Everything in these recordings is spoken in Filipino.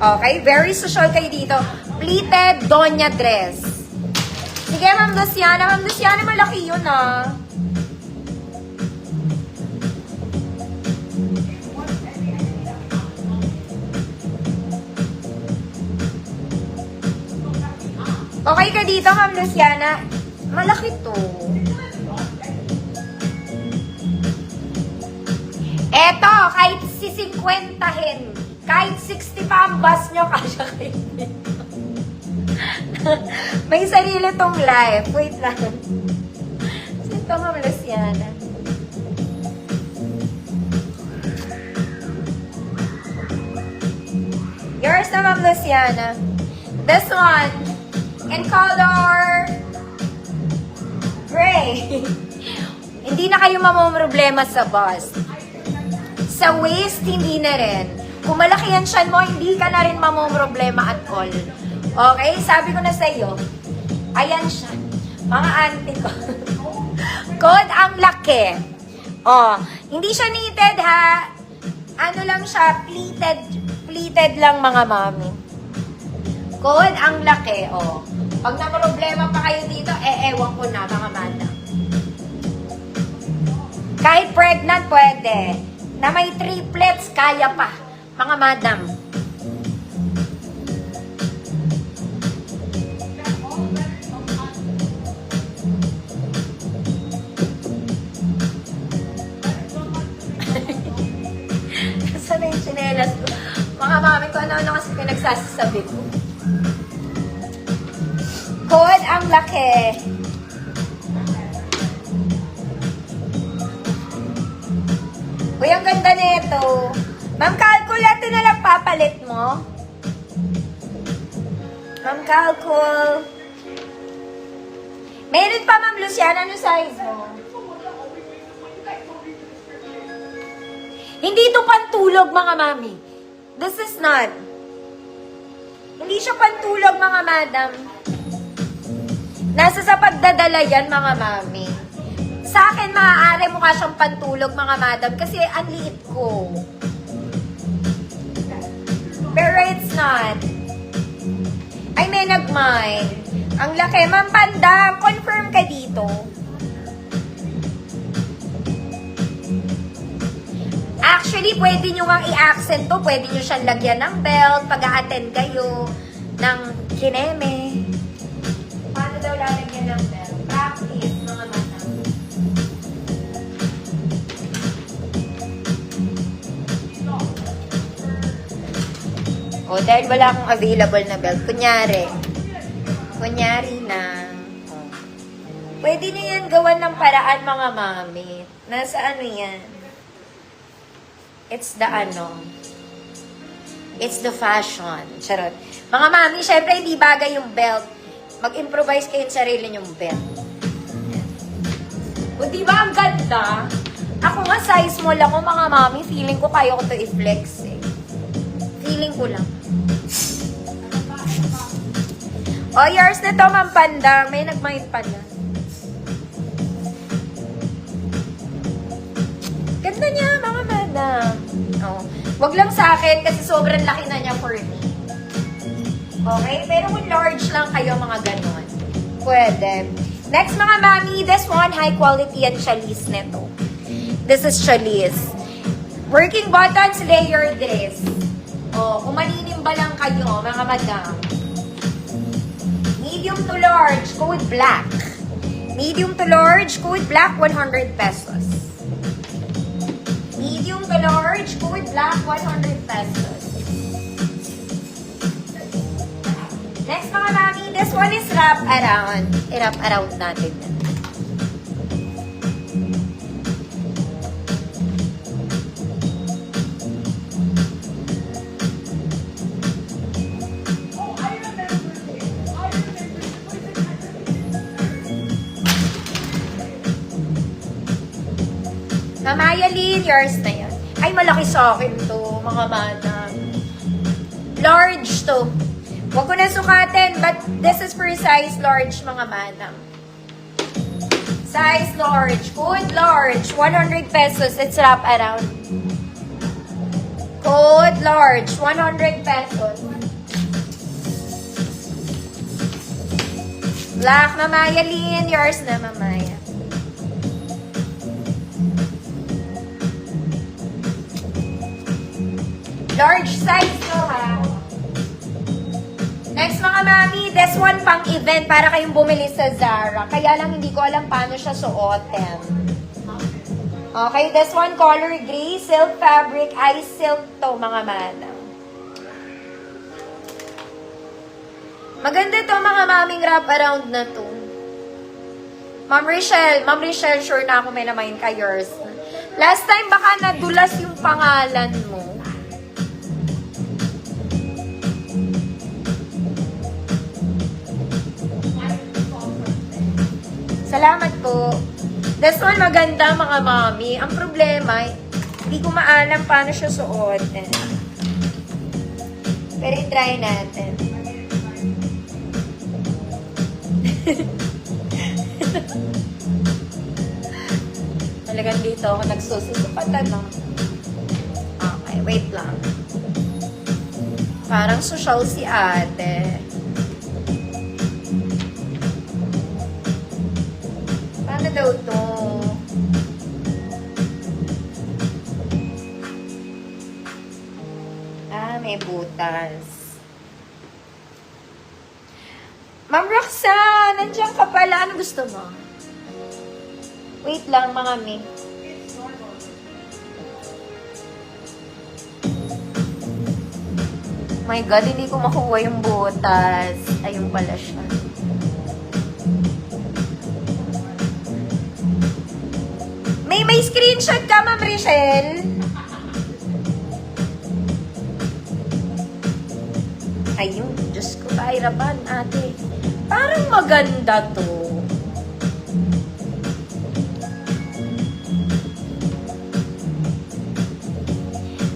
Okay? Very social kayo dito. Pleated Donya dress. Sige, Ma'am Luciana. Ma'am Luciana, malaki yun ah. Okay ka dito, Ma'am Luciana? Malaki to. Eto, kahit si 50-hin, kahit 60 pa ang bus nyo, kasya kayo dito. May sarili tong life. Wait lang. Ito, Ma'am Luciana. Yours na, Ma'am Luciana. This one, in color gray. Hindi na kayo mamumroblema sa bus. Sa waist, hindi na rin. Kung malaki yan siyan mo, hindi ka na rin mamumroblema at all. Okay? Sabi ko na sa iyo, ayan siya. Mga auntie ko. Code ang laki. Oh, hindi siya knitted ha. Ano lang siya, pleated lang mga mami. Code ang laki. Oh. Pag na-problema pa kayo dito, ewan ko na mga madam. Kahit pregnant, pwede. Na may triplets, kaya pa. Mga madam. Saan na yung tsinelas ko? Mga mami ko, ano-ano kasi pinagsasabi ko. Code ang laki. Uy, ang ganda nito. Ma'am Calculate na lang papalit mo. Ma'am Calcul. Meron pa, Ma'am Luciana. Ano size mo? Hindi ito pantulog, mga mami. This is not. Hindi siya pantulog, mga madam. Nasa sa pagdadala yan, mga mami. Sa akin, maaari mukha siyang pantulog, mga madam, kasi ang liit ko. Pero it's not. Ay, may nag-mine. Ang laki. Ma'am Panda, confirm ka dito. Actually, pwede nyo nga i-accent to. Pwede nyo siyang lagyan ng belt pag a-attend kayo ng kineme. Paano daw lalagyan ng belt? Practice, mga mata. O, dahil wala akong available na belt. Kunyari na. O. Pwede nyo yan gawan ng paraan, mga mami. Nasa ano yan? It's the it's the fashion. Charot. Mga mami, syempre hindi bagay yung belt. Mag-improvise kayo sa sarili nyong belt. O, diba ang ganda? Ako nga, size small ako, mga mami. Feeling ko kaya ko to i-flex eh. Feeling ko lang. O, yours na to, Ma'am Panda. May nag-mind pa na. Ganda niya, mga madam. Oh. Wag lang sa akin kasi sobrang laki na niya for me. Okay? Pero kung large lang kayo, mga ganon, pwede. Next, mga mami, this one, high quality and chalis neto. This is chalis. Working buttons, layer dress. Oh, kung maninimba lang kayo, mga madam. Medium to large, go with black. Medium to large, go with black, 100 pesos. Medium to large, go with black, 100 pesos. Next, mga mami, this one is wrap around. I-wrap around natin. Mamaya Lynn, yours na yan. Ay, malaki sa akin to, mga madam. Large to. Huwag ko na sukatin, but this is for size large, mga madam. Size large. Good large. 100 pesos. It's wrap around. Code large, 100 pesos. Black, Mamaya Lynn. Yours na, Mamaya. Large size to, ha? Next, mga mami, this one pang event para kayong bumili sa Zara. Kaya lang hindi ko alam paano siya suotin. Okay, this one color gray, silk fabric, ice silk to, mga madam. Maganda to, mga maming wrap around na to. Ma'am Rachel, sure na ako may namayin ka yours. Last time baka nadulas yung pangalan mo. Salamat po. This one maganda, mga mami. Ang problema, hindi ko maalam paano siya suotin. Pero i-try natin. Talagang dito ako nagsususupatan, no? Okay, wait lang. Parang social si ate. Paano daw to? Ah, may butas. Ma'am Roxanne, nandiyan ka pala. Ano gusto mo? Wait lang, mga mi. My God, hindi ko makuha yung butas. Ayun pala siya. May screenshot ka, Ma'am Rachel? Ayun, Diyos ko, kahirapan, ate. Parang maganda to.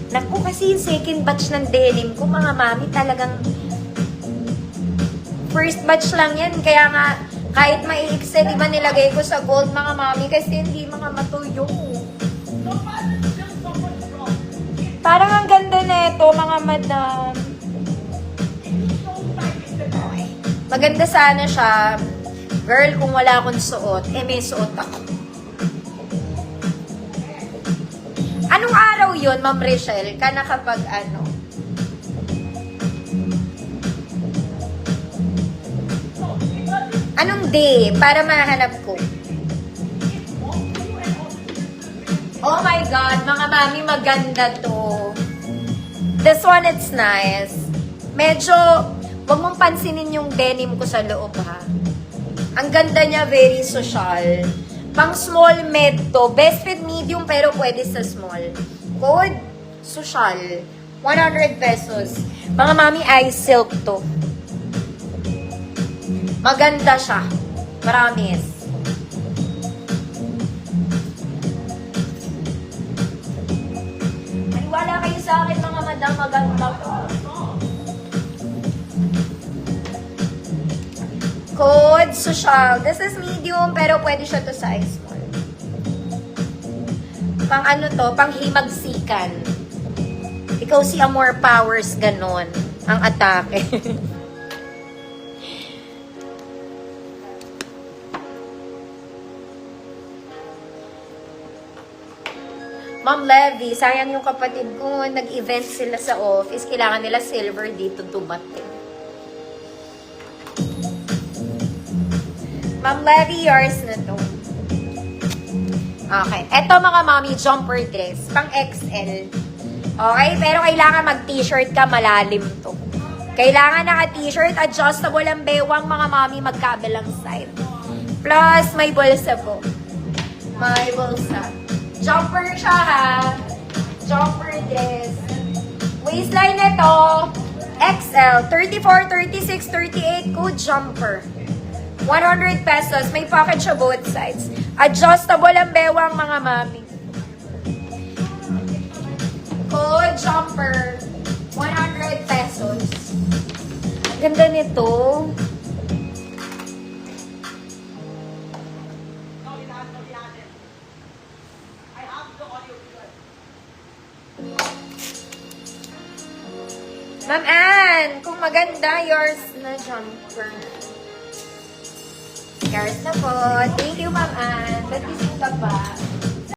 Naku, kasi yung second batch ng denim ko, mga mami, talagang first batch lang yan. Kaya nga, kahit maiikse, di ba nilagay ko sa gold, mga mami, kasi hindi mga matuyo. Parang ang ganda na ito, mga madam. Okay. Maganda sana siya. Girl, kung wala akong suot, may suot ako. Anong araw yun, Ma'am Rachel? Ka nakapag ano? Anong day? Para mahanap ko. Oh my God, mga mami, maganda to. This one, it's nice. Medyo, wag mong pansinin yung denim ko sa loob, ha. Ang ganda niya, very social. Pang small med to. Best fit medium, pero pwede sa small. Code, social. 100 pesos. Mga mami, ice silk to. Maganda siya. Promise. Maniwala kayo sa akin, mga madam. Maganda to. Code social. This is medium, pero pwede siya to sa small. Pang ano to? Pang himagsikan. Ikaw si Amor Powers, ganon. Ang atake. Ma'am Levy, sayang yung kapatid ko, nag-event sila sa office, kailangan nila silver dito dumating. Ma'am Levy, yours na to. Okay, eto mga mami, jumper dress, pang XL. Okay, pero kailangan mag-t-shirt ka, malalim to. Kailangan naka-t-shirt, adjustable ang bewang mga mami, magkabilang side. Plus, may bulsa po. May bulsa. Jumper siya, ha? Jumper dress. Waistline nito, XL, 34, 36, 38, code jumper. 100 pesos. May pocket siya both sides. Adjustable ang bewang, mga mami. Code jumper, 100 pesos. Ang ganda nito. Ma'am Ann, kung maganda, yours na jumper. Yours na po. Thank you, Ma'am Ann. Ba't gusto ka pa?